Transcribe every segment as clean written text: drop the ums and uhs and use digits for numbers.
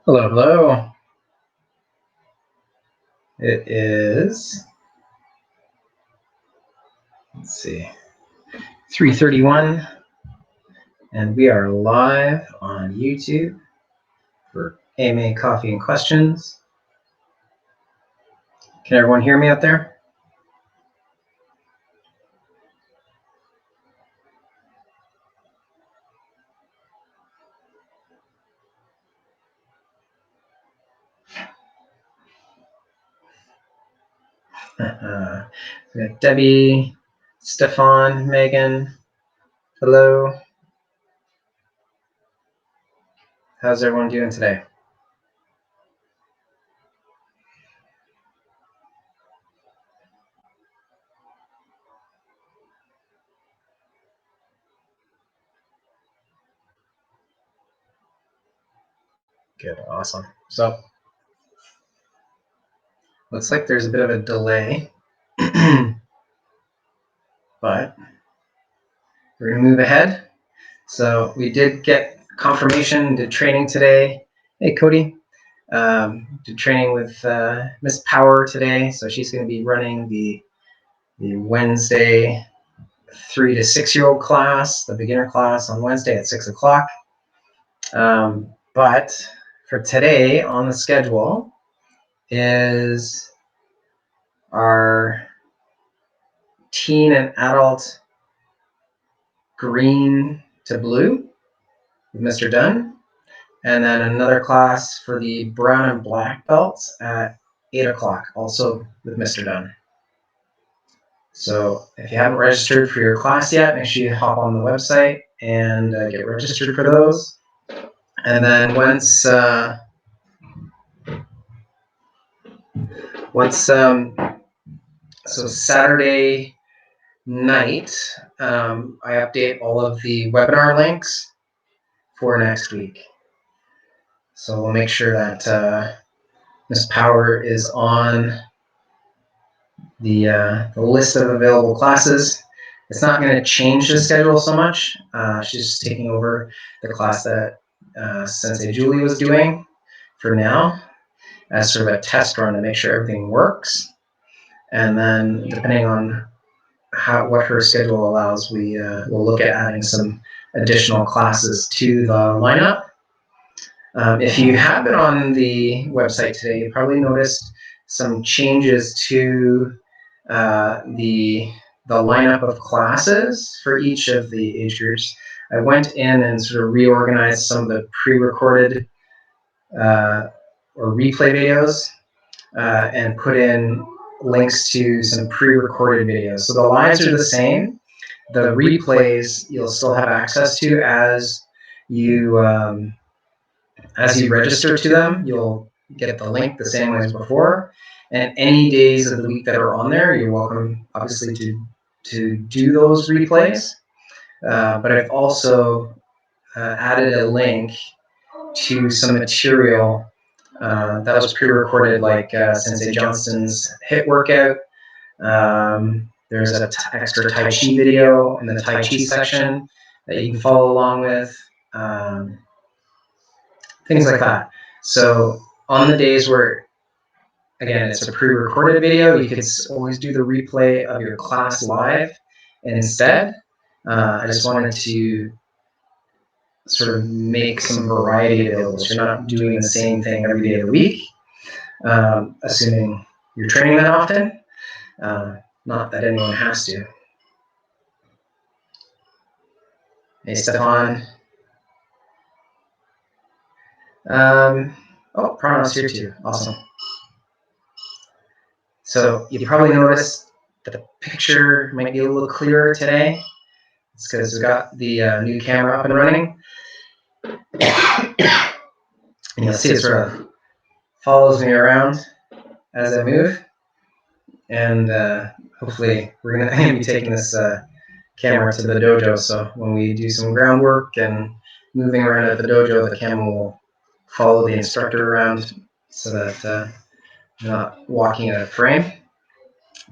Hello, hello. It is, let's see, 3:31, and we are live on YouTube for AMA Coffee and Questions. Can everyone hear me out there? We got Debbie, Stefan, Megan. Hello. How's everyone doing today? Good, awesome. So, looks like there's a bit of a delay, but we're gonna move ahead. So we did get confirmation, did training today. Hey, Cody. Did training with Miss Power today. So she's going to be running the Wednesday 3 to 6 year old class, the beginner class on Wednesday at 6 o'clock. But for today on the schedule is our teen and adult green to blue with Mr. Dunn, and then another class for the brown and black belts at 8 o'clock, also with Mr. Dunn. So if you haven't registered for your class yet, make sure you hop on the website and get registered for those. And then once so Saturday night, I update all of the webinar links for next week. So we'll make sure that Ms. Power is on the list of available classes. It's not going to change the schedule so much. She's just taking over the class that Sensei Julie was doing for now as sort of a test run to make sure everything works. And then depending on what her schedule allows, we'll look at adding some additional classes to the lineup. If you have been on the website today, you probably noticed some changes to the the lineup of classes for each of the age groups, I went in and sort of reorganized some of the pre-recorded or replay videos and put in links to some pre-recorded videos. So the lives are the same. The replays you'll still have access to as you register to them. You'll get the link the same way as before. And any days of the week that are on there, you're welcome, obviously, to do those replays. But I've also added a link to some material that was pre-recorded, like Sensei Johnston's HIIT workout. There's an extra Tai Chi video in the Tai Chi section that you can follow along with. Things like that. So on the days where, again, it's a pre-recorded video, you could always do the replay of your class live. And instead, I just wanted to sort of make some variety available. So you're not doing the same thing every day of the week, assuming you're training that often. Not that anyone has to. Hey, Stefan. Oh, Prana's here too. Awesome. So you probably noticed that the picture might be a little clearer today. It's because we've got the new camera up and running. And you'll see it sort of follows me around as I move. And hopefully we're going to be taking this camera to the dojo. So when we do some groundwork and moving around at the dojo, the camera will follow the instructor around so that you're not walking out of frame.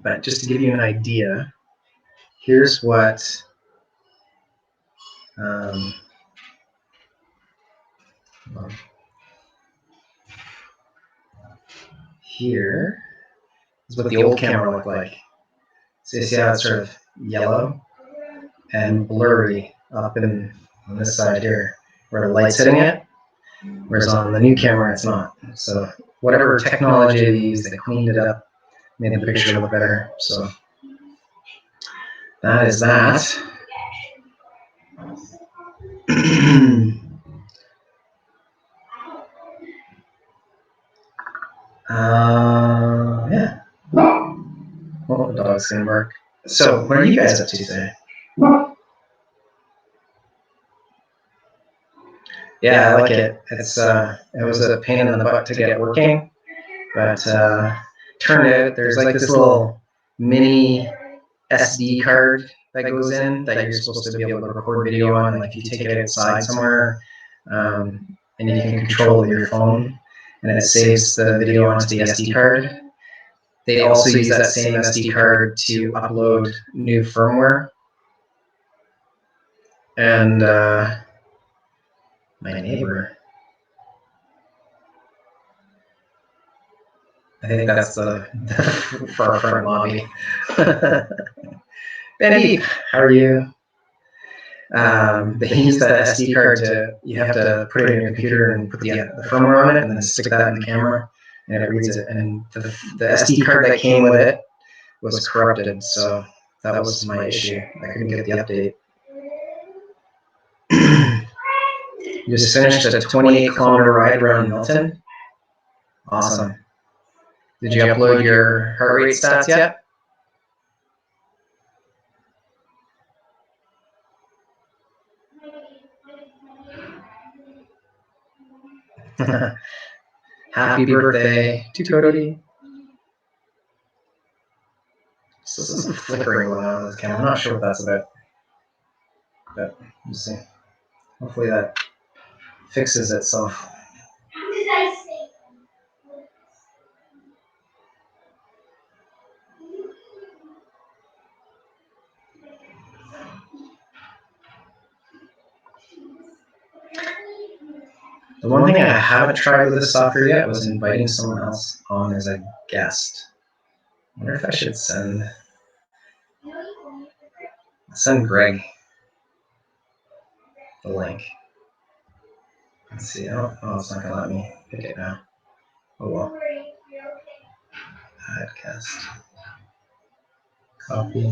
But just to give you an idea, here's what here is what the old camera looked like. So you see how it's sort of yellow and blurry up on this side here, where the light's hitting it, whereas on the new camera it's not. So whatever technology they used, they cleaned it up, made the picture look better. So that is that. Yeah. Oh, the dog's gonna bark. So what are you guys up to today? Yeah, I like it. It was a pain in the butt to get working, but turned out there's like this little mini SD card that goes in that you're supposed to be able to record video on. Like if you take it outside somewhere, and you can control it with your phone, and it saves the video onto the SD card. They also use that same SD card to upload new firmware. And my neighbor, I think that's the far front lobby. Benny, how are you? They use that SD card you have to put it in your computer and put the firmware on it and then stick that in the camera and it reads it. And the SD card that came with it was corrupted, so that was my issue. I couldn't get the update. You just finished a 28-kilometer ride around Milton? Awesome. Did you upload your heart rate stats yet? Happy birthday to Cody. So there's some flickering going on with this camera. I'm not sure what that's about. But we'll see. Hopefully that fixes itself. The one thing I haven't tried with this software yet was inviting someone else on as a guest. I wonder if I should send Greg the link. Let's see. Oh, it's not going to let me pick it now. Oh well. Podcast. Copy.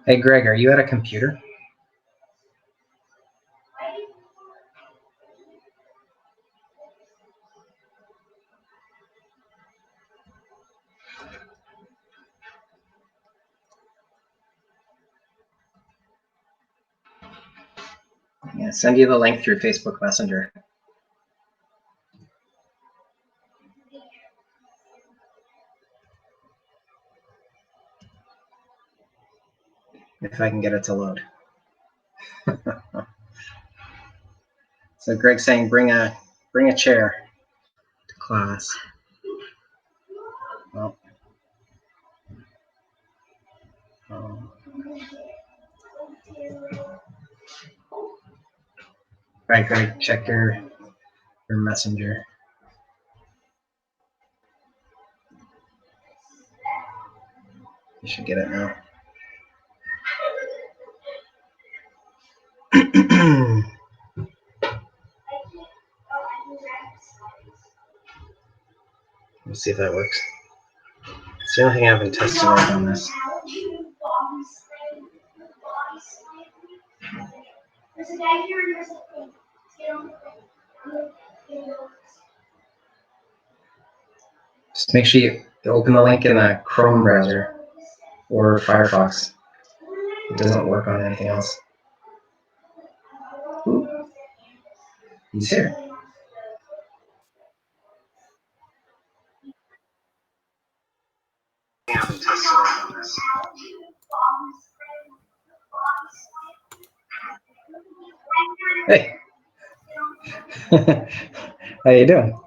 Hey, Greg, are you at a computer? Yeah, send you the link through Facebook Messenger. If I can get it to load. So Greg's saying bring a chair to class. Well, right, Greg, check your messenger. You should get it now. Let's see if that works. It's the only thing I haven't tested right on this. Just make sure you open the link in the Chrome browser or Firefox. It doesn't work on anything else. Ooh. He's here. Hey. How you doing?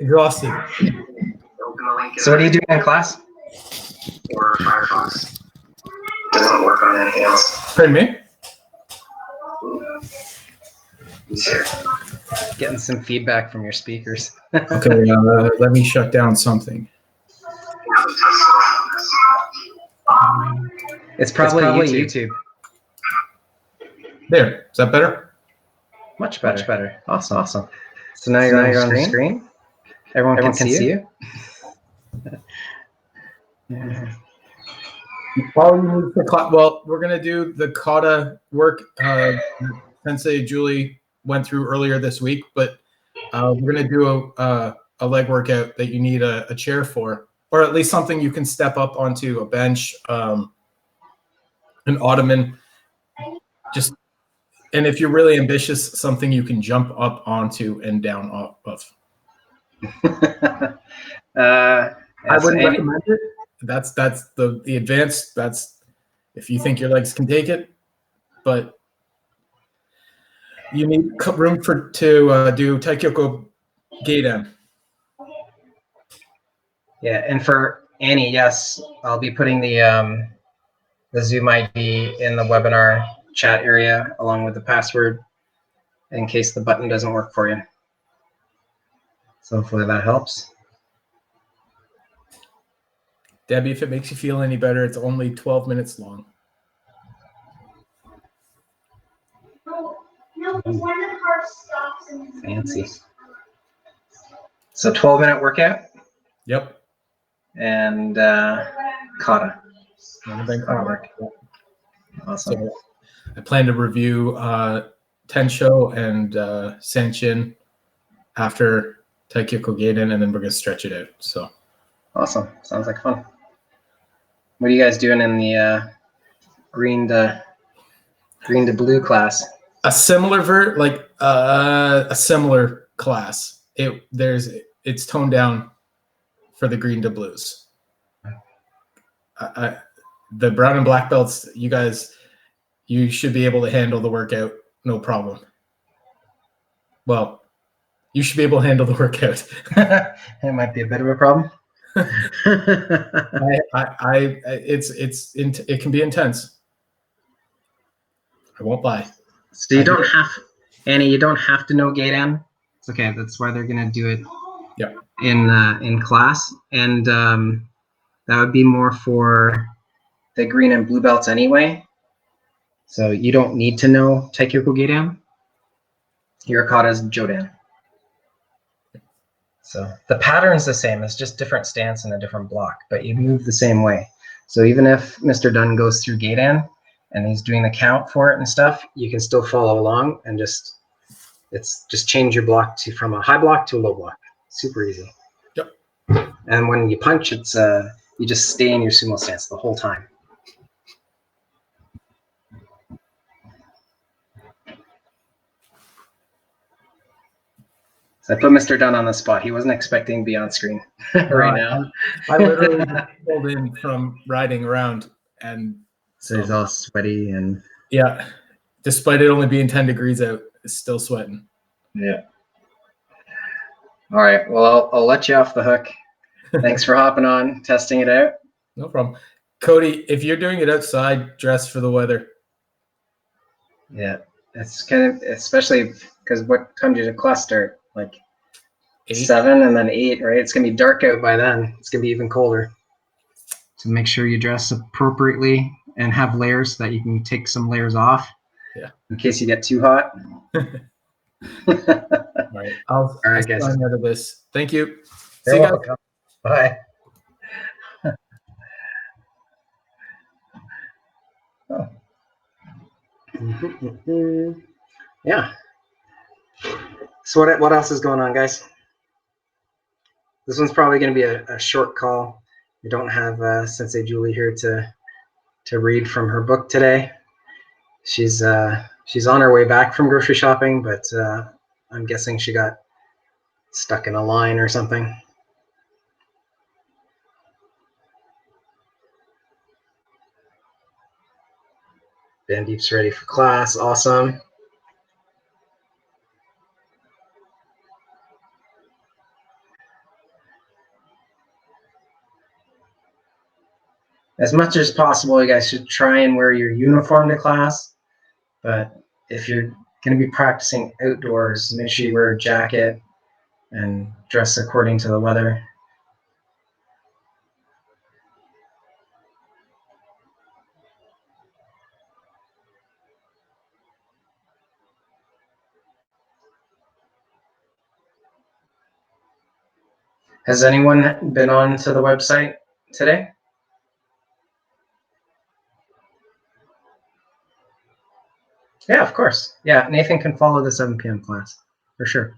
Exhausted. So what are you doing in class? Or Firefox. Doesn't work on anything else. Pardon me? He's here. Getting some feedback from your speakers. Okay, let me shut down something. It's probably YouTube. There, is that better? Much better. Awesome. So now you're on the screen. Everyone can see you. Yeah. You probably need to well, we're going to do the kata work Sensei Julie went through earlier this week, but we're going to do a leg workout that you need a chair for, or at least something you can step up onto, a bench, an ottoman, just, and if you're really ambitious, something you can jump up onto and down off of. I wouldn't recommend it. That's the advanced. That's if you think your legs can take it, but you need room to do Taikyoku Geiden. Yeah, and for Annie, yes, I'll be putting the Zoom ID in the webinar chat area along with the password in case the button doesn't work for you. So hopefully that helps. Debbie, if it makes you feel any better, it's only 12 minutes long. Fancy. So 12-minute workout? Yep. And kata. Work. Awesome. So I plan to review Tensho and Sanchin after Taikyoku Geiden, and then we're going to stretch it out. So awesome. Sounds like fun. What are you guys doing in the green to blue class? A similar a similar class. It's toned down for the green to blues. The brown and black belts, you guys, you should be able to handle the workout, no problem. Well, you should be able to handle the workout. It might be a bit of a problem. It can be intense. I won't lie. So you don't have, Annie, you don't have to know Geiden. It's okay. That's why they're gonna do it. Yeah. In class, and that would be more for the green and blue belts anyway. So you don't need to know Taikyoku Geiden. Your kata is Jodan. So the pattern's the same. It's just different stance and a different block, but you move the same way. So even if Mr. Dunn goes through gate in and he's doing the count for it and stuff, you can still follow along and just change your block from a high block to a low block. Super easy. Yep. And when you punch, it's you just stay in your sumo stance the whole time. So I put Mr. Dunn on the spot. He wasn't expecting to be on screen right now. I literally pulled in from riding around, and so he's all sweaty and yeah, despite it only being 10 degrees out, it's still sweating. Yeah. All right. Well, I'll let you off the hook. Thanks for hopping on, testing it out. No problem. Cody, if you're doing it outside, dress for the weather. Yeah. It's kind of, especially because what time did the class start? Like 8? 7 and then 8, right? It's going to be dark out by then. It's going to be even colder. So make sure you dress appropriately and have layers so that you can take some layers off. Yeah. In case you get too hot. All right. All right, guys. Out of this. Thank you. See you guys. Bye. Oh. Yeah. So what else is going on, guys? This one's probably going to be a short call. We don't have Sensei Julie here to read from her book today. She's on her way back from grocery shopping, but I'm guessing she got stuck in a line or something. Bandeep's ready for class. Awesome. As much as possible, you guys should try and wear your uniform to class. But if you're going to be practicing outdoors, make sure you wear a jacket and dress according to the weather. Has anyone been on to the website today? Yeah, of course. Yeah, Nathan can follow the 7 p.m. class for sure.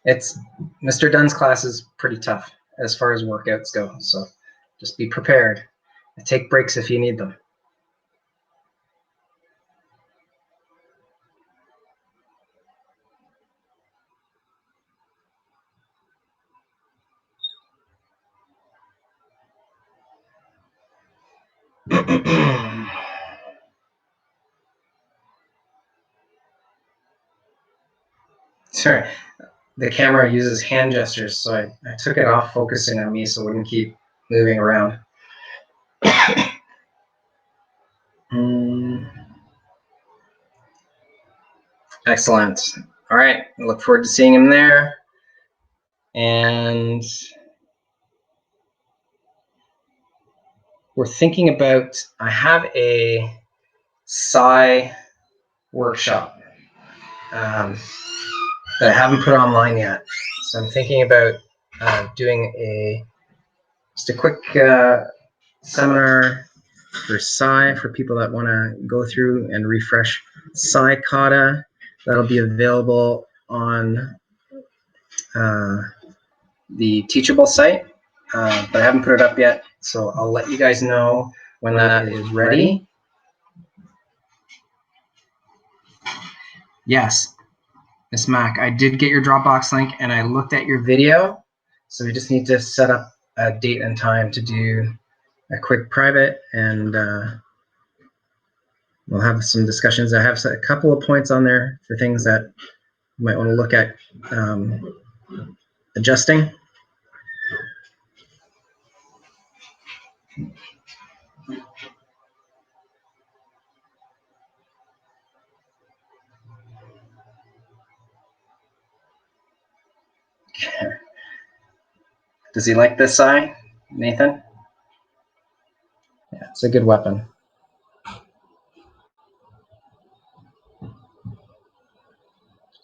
It's Mr. Dunn's class is pretty tough as far as workouts go, so just be prepared. Take breaks if you need them. Sorry, the camera uses hand gestures, so I took it off focusing on me so it wouldn't keep moving around. Excellent. All right, I look forward to seeing him there. And we're thinking about, I have a Psi workshop that I haven't put online yet. So I'm thinking about doing just a quick seminar for Psi for people that want to go through and refresh Psi Kata. That'll be available on the Teachable site, but I haven't put it up yet. So I'll let you guys know when that is ready. Yes, Miss Mac, I did get your Dropbox link and I looked at your video. So we just need to set up a date and time to do a quick private, and we'll have some discussions. I have a couple of points on there for things that you might want to look at adjusting. Does he like this Psi, Nathan? Yeah, it's a good weapon.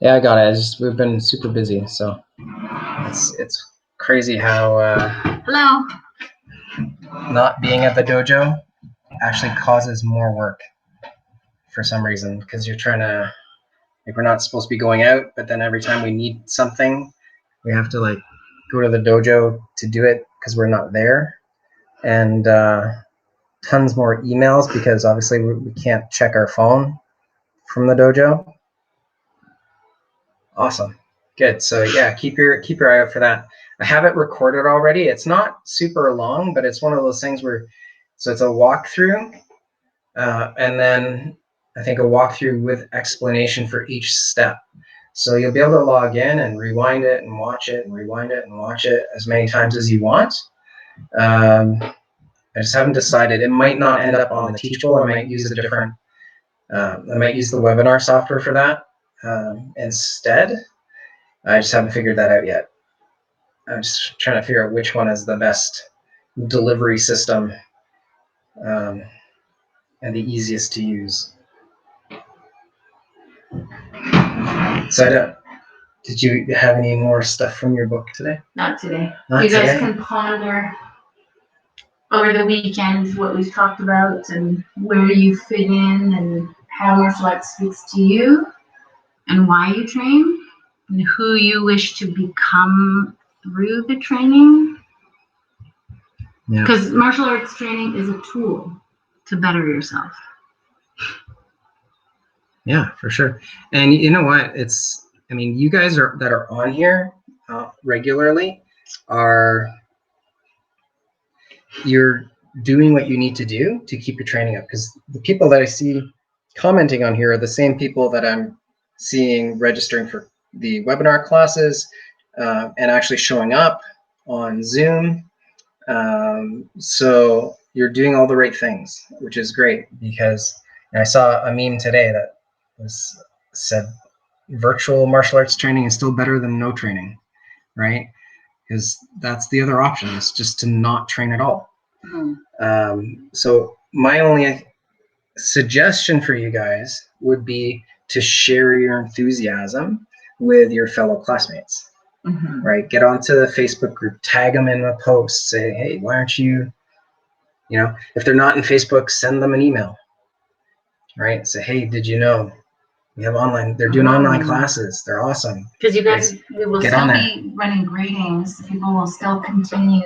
Yeah, I got it. We've been super busy, so it's crazy how Hello. not being at the dojo actually causes more work for some reason, because you're trying to, like, we're not supposed to be going out, but then every time we need something, we have to like go to the dojo to do it because we're not there, and tons more emails because obviously we can't check our phone from the dojo. Awesome. Good. So yeah, keep your eye out for that. I have it recorded already. It's not super long, but it's one of those things where, so it's a walkthrough, and then I think a walkthrough with explanation for each step. So you'll be able to log in and rewind it and watch it and rewind it and watch it as many times as you want. I just haven't decided. It might not end up on the Teachable. I might use a different. I might use the webinar software for that instead. I just haven't figured that out yet. I'm just trying to figure out which one is the best delivery system and the easiest to use. So did you have any more stuff from your book today? Not today. Not you guys today? can ponder over the weekend what we've talked about and where you fit in and how martial arts speaks to you and why you train and who you wish to become through the training. Because martial arts training is a tool to better yourself. Yeah, for sure. And you know what? You guys that are on here regularly you're doing what you need to do to keep your training up, because the people that I see commenting on here are the same people that I'm seeing registering for the webinar classes and actually showing up on Zoom. So you're doing all the right things, which is great, because I saw a meme today that said virtual martial arts training is still better than no training, right? Because that's the other option, is just to not train at all. So my only suggestion for you guys would be to share your enthusiasm with your fellow classmates, right? Get onto the Facebook group, tag them in a post, say, hey, why aren't you, if they're not in Facebook, send them an email, right? Say, hey, did you know we have they're doing online classes. They're awesome. Because you guys, we will still be running gradings. People will still continue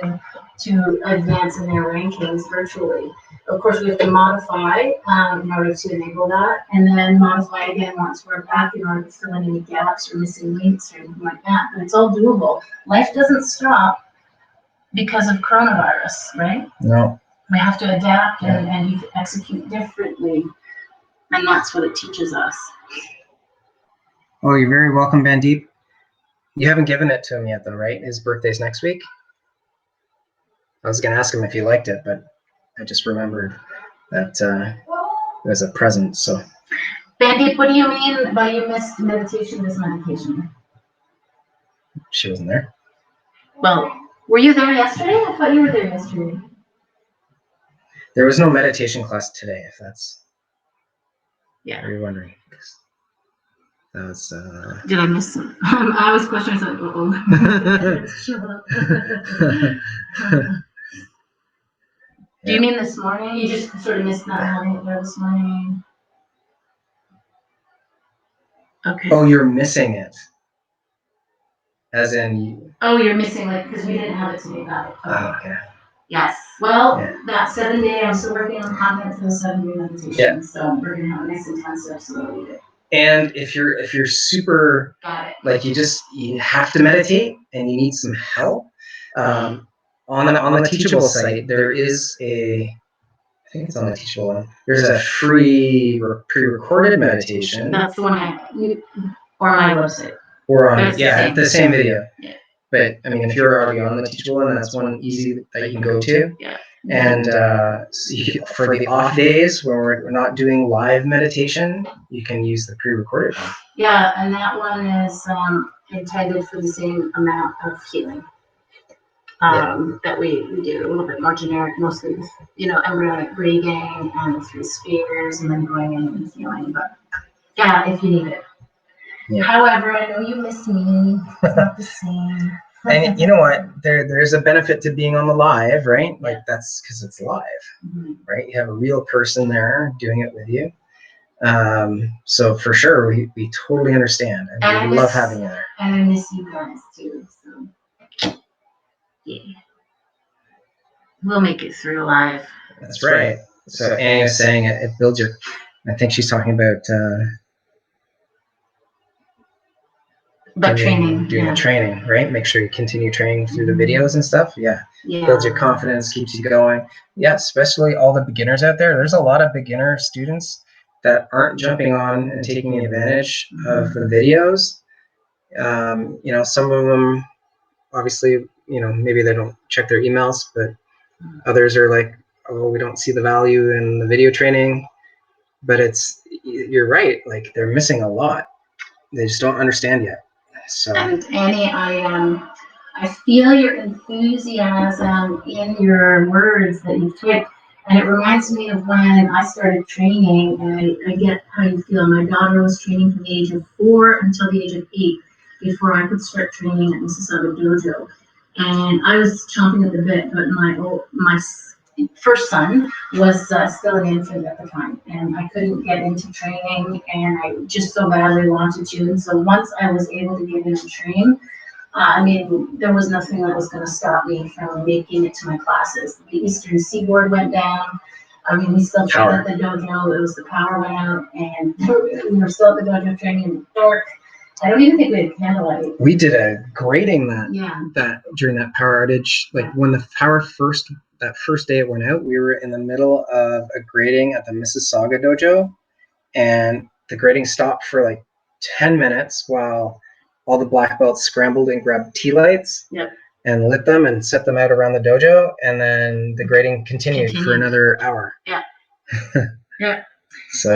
to advance in their rankings virtually. Of course, we have to modify in order to enable that, and then modify again once we're back in order to fill in any gaps or missing links or anything like that. But it's all doable. Life doesn't stop because of coronavirus, right? No. We have to adapt and you can execute differently, and that's what it teaches us. Oh, you're very welcome, Bandeep. You haven't given it to him yet, though, right? His birthday's next week. I was going to ask him if he liked it, but I just remembered that it was a present. So, Bandeep, what do you mean by you missed meditation this medication? She wasn't there. Well, were you there yesterday? I thought you were there yesterday. There was no meditation class today, if that's what you're wondering. That was. Did I miss some? I was questioning something. Do you mean this morning? You just sort of missed not having it there this morning? Okay. Oh, you're missing it. As in. Oh, you're missing it because we didn't have it today. Got it. Oh, okay. Yes. Well, that 7 day, I'm still working on content for the 7 day meditation. Yeah. So we're gonna have a nice intensive, so we'll need it. And if you're super, like you have to meditate and you need some help, on the Teachable site there is I think it's on the Teachable one. There's a free pre-recorded meditation. That's the one or my website. Or on the same video. Yeah. But if you're already on the Teachable one, that's one easy that you can go to. Yeah. And for the off days where we're not doing live meditation, you can use the pre-recorded one. Yeah, and that one is intended for the same amount of healing that we do, a little bit more generic, mostly with, embryonic breathing and the 3 spheres and then going in and healing. But yeah, if you need it. Yeah. However, I know you miss me. It's not the same. And you know what? There's a benefit to being on the live, right? Like that's because it's live, right? You have a real person there doing it with you. So for sure, we totally understand, and we love having you there. And I miss you guys too. So yeah, we'll make it through live. That's right. So Annie was saying it builds your. I think she's talking about. But training, doing the training, right? Make sure you continue training through the videos and stuff. Yeah. Builds your confidence, keeps you going. Yeah, especially all the beginners out there. There's a lot of beginner students that aren't jumping on and taking advantage of the videos. You know, some of them, obviously, you know, maybe they don't check their emails, but others are like, oh, we don't see the value in the video training. But you're right. Like they're missing a lot. They just don't understand yet. So. And Annie, I feel your enthusiasm in your words that you've typed, and it reminds me of when I started training. And I get how you feel. My daughter was training from the age of 4 until the age of 8 before I could start training at Mississauga Dojo, and I was chomping at the bit. But my first son was still an infant at the time, and I couldn't get into training, and I just so badly wanted to. And so once I was able to get into training, I mean, there was nothing that was going to stop me from making it to my classes. The Eastern Seaboard went down. I mean, we still trained at the dojo. It was the power went out, and we were still at the dojo training in the dark. I don't even think we had candlelight. We did a grading that during that power outage. Like when the power that first day it went out, we were in the middle of a grading at the Mississauga dojo, and the grading stopped for like 10 minutes while all the black belts scrambled and grabbed tea lights and lit them and set them out around the dojo, and then the grading continued. For another hour. Yeah. Yeah. So,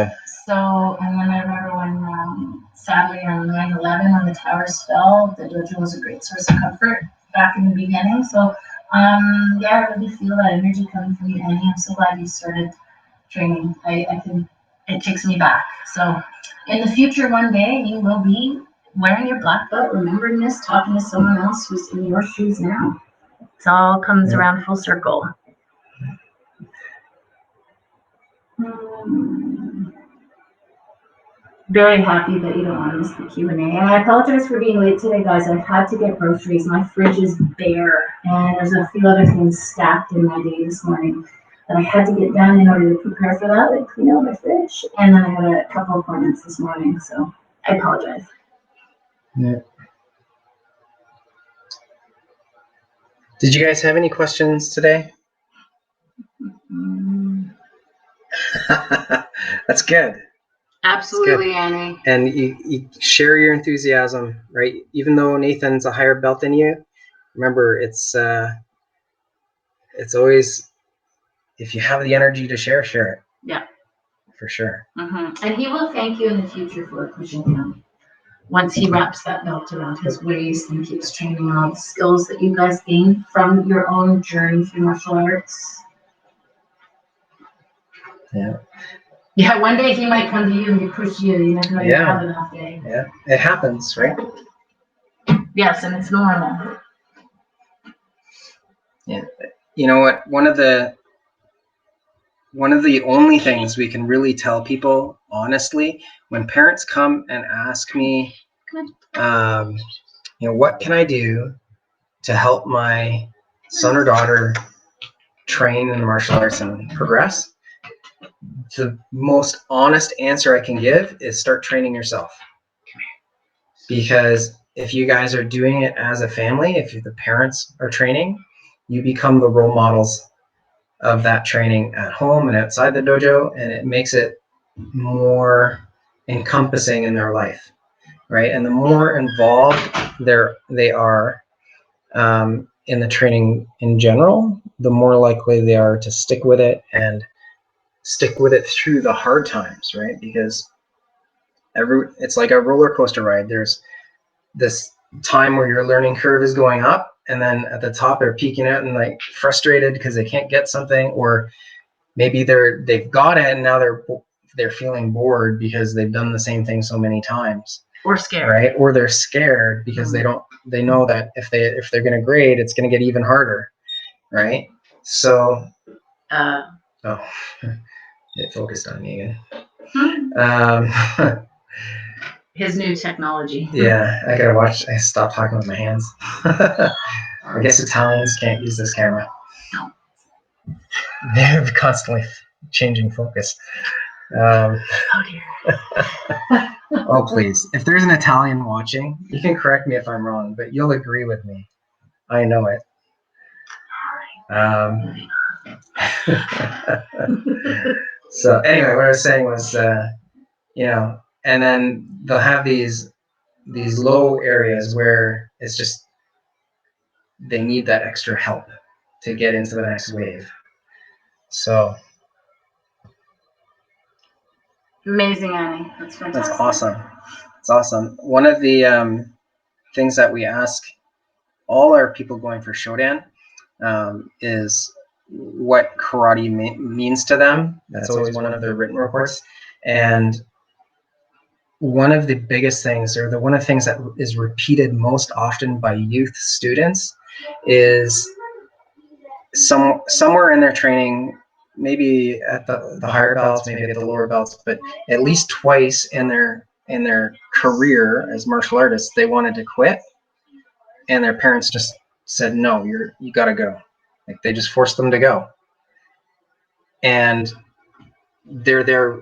and then I remember when, sadly, on 9/11, when the towers fell, the dojo was a great source of comfort back in the beginning. So, I really feel that energy coming from you, Annie. I'm so glad you started training. I think it takes me back. So, in the future, one day, you will be wearing your black belt, remembering this, talking to someone else who's in your shoes now. It all comes around full circle. Very happy that you don't want to miss the Q&A. And I apologize for being late today, guys. I've had to get groceries. My fridge is bare, and there's a few other things stacked in my day this morning that I had to get done in order to prepare for that, like clean out my fridge. And then I had a couple appointments this morning, so I apologize. Yeah. Did you guys have any questions today? That's good. Absolutely, Annie. And you share your enthusiasm, right? Even though Nathan's a higher belt than you, remember it's always, if you have the energy to share it. Yeah. For sure. And he will thank you in the future for pushing him. Once he wraps that belt around his waist and keeps training all the skills that you guys gain from your own journey through martial arts. Yeah. Yeah, one day he might come to you and push you. You never know, you have an off day. Yeah, it happens, right? Yes, and it's normal. Yeah. You know what? One of the only things we can really tell people honestly, when parents come and ask me, what can I do to help my son or daughter train in martial arts and progress? The most honest answer I can give is start training yourself. Because if you guys are doing it as a family, if the parents are training, you become the role models of that training at home and outside the dojo, and it makes it more encompassing in their life, right? And the more involved they are in the training in general, the more likely they are to stick with it and stick with it through the hard times, right? Because it's like a roller coaster ride. There's this time where your learning curve is going up, and then at the top they're peaking out and like frustrated because they can't get something, or maybe they've got it and now they're feeling bored because they've done the same thing so many times. Or scared. Right? Or they're scared because they know that if they're going to grade, it's going to get even harder. Right? So, it focused on me again. His new technology. Yeah, I stopped talking with my hands. I guess Italians can't use this camera. No. They're constantly changing focus. Oh dear. Oh, please. If there's an Italian watching, you can correct me if I'm wrong, but you'll agree with me. I know it. So anyway, what I was saying was, and then they'll have these low areas where it's just they need that extra help to get into the next wave. So amazing, Annie. That's fantastic. that's awesome. It's awesome. One of the things that we ask all our people going for Shodan is what karate means to them. That's always one of their written reports. And one of the biggest things, or one of the things that is repeated most often by youth students, is somewhere in their training, maybe at the higher belts, maybe at the lower belts, but at least twice in their career as martial artists, they wanted to quit, and their parents just said, "No, you got to go." Like they just forced them to go, and they're there,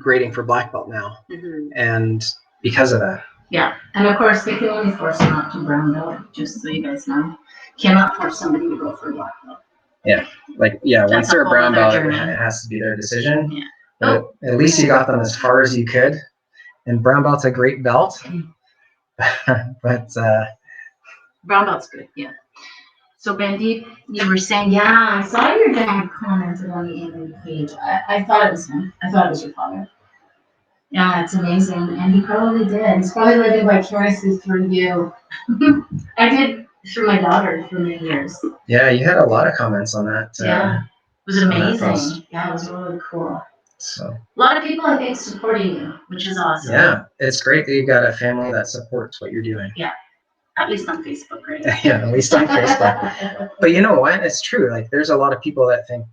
grading for black belt now, and because of that. Yeah, and of course they can only force them up to brown belt. Just so you guys know, cannot force somebody to go for black belt. Yeah, once they're a brown belt, it has to be their decision. Yeah. But at least you got them as far as you could, and brown belt's a great belt. But brown belt's good, yeah. So Bandeep, you were saying, yeah, I saw your dad commented on the Amy page. I thought it was him. I thought it was your father. Yeah, it's amazing, and he probably did. He's probably living vicariously through you. I did through my daughter for many years. Yeah, you had a lot of comments on that. Yeah, it was amazing. Yeah, it was really cool. So a lot of people, I think, supporting you, which is awesome. Yeah, it's great that you've got a family that supports what you're doing. Yeah, at least on Facebook, right? Yeah, at least on Facebook. But you know what? It's true. Like, there's a lot of people that think,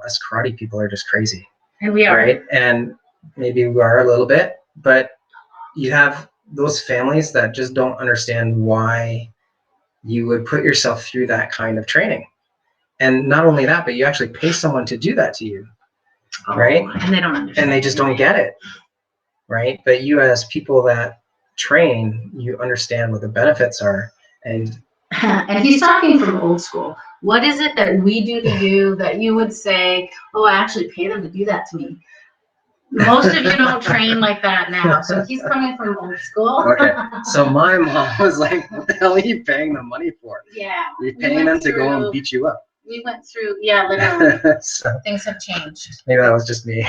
us karate people are just crazy. And we are. Right? And maybe we are a little bit, but you have those families that just don't understand why you would put yourself through that kind of training. And not only that, but you actually pay someone to do that to you. Right? And they don't understand. And they just don't get it. Right? But you, as people that train, you understand what the benefits are. And he's talking from old school. What is it that we do to you that you would say, oh, I actually pay them to do that to me? Most of you don't train like that now. So he's coming from old school. Okay. So my mom was like, what the hell are you paying them money for? Yeah. You're paying them to go and beat you up. We went through, literally. So things have changed. Maybe that was just me.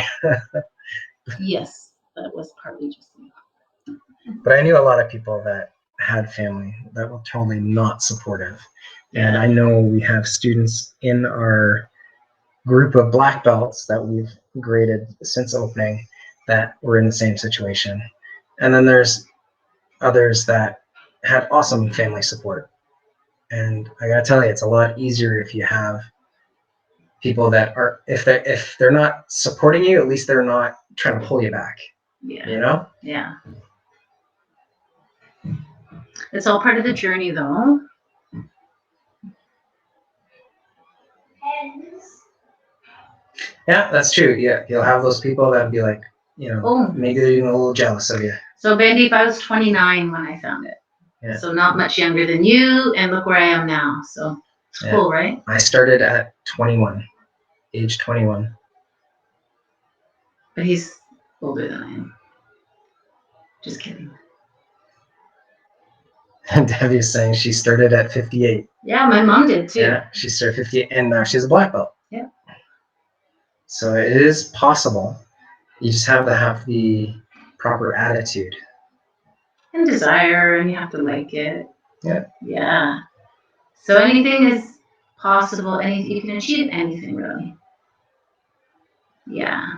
Yes, that was partly just me. But I knew a lot of people that had family that were totally not supportive. And I know we have students in our group of black belts that we've graded since opening that were in the same situation. And then there's others that had awesome family support. And I gotta tell you, it's a lot easier if you have people that are, if they're not supporting you, at least they're not trying to pull you back. Yeah. Yeah. It's all part of the journey, though. Yeah, that's true. Yeah, you'll have those people that be like, maybe they're even a little jealous of you. So, Bandeep, I was 29 when I found it. Yeah. So not much younger than you, and look where I am now. So it's cool, right? I started at 21, age 21. But he's older than I am. Just kidding. Debbie's saying she started at 58. Yeah, my mom did too. Yeah, she started 58, and now she's a black belt. Yeah. So it is possible. You just have to have the proper attitude. And desire, and you have to like it. Yeah. Yeah. So anything is possible. You can achieve anything, really. Yeah.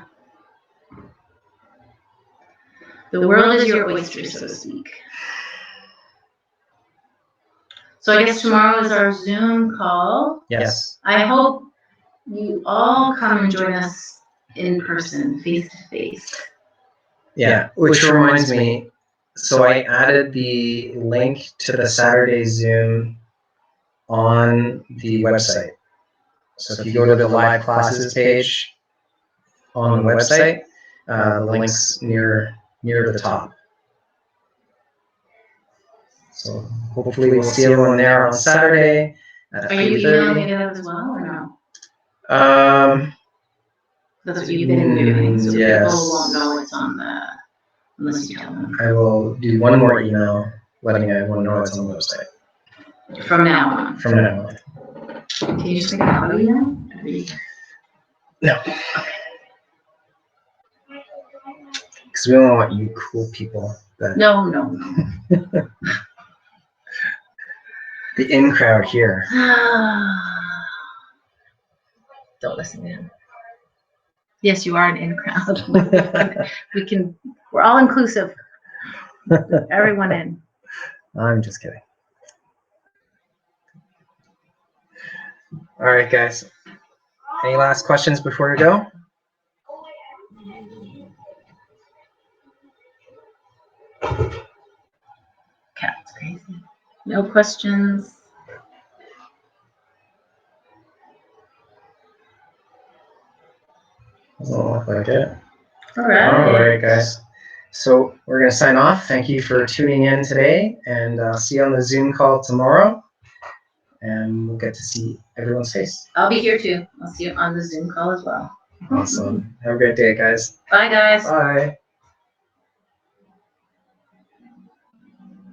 The world is your oyster, so to speak. So I guess tomorrow is our Zoom call. Yes. I hope you all come and join us in person, face to face. Yeah, which reminds me, so I added the link to the Saturday Zoom on the website. So if you go to the live classes page on the website, the link's near the top. So hopefully we'll see everyone there on Saturday at 3:30. Are you emailing it out as well or no? That's what you've been doing, so yes. people won't know it's on the, unless you tell them. I will do one more email letting everyone know it's on the website. From now on. From now on. Can you just make a copy now? No. Because we don't want you cool people. That No. the in crowd here. Don't listen to him. Yes, you are an in crowd. We're all inclusive. Everyone in. I'm just kidding. All right, guys. Any last questions before we go? Cat's crazy. No questions. Doesn't look like it. All right. All right, guys. So we're going to sign off. Thank you for tuning in today, and see you on the Zoom call tomorrow. And we'll get to see everyone's face. I'll be here too. I'll see you on the Zoom call as well. Awesome. Have a great day, guys. Bye, guys. Bye.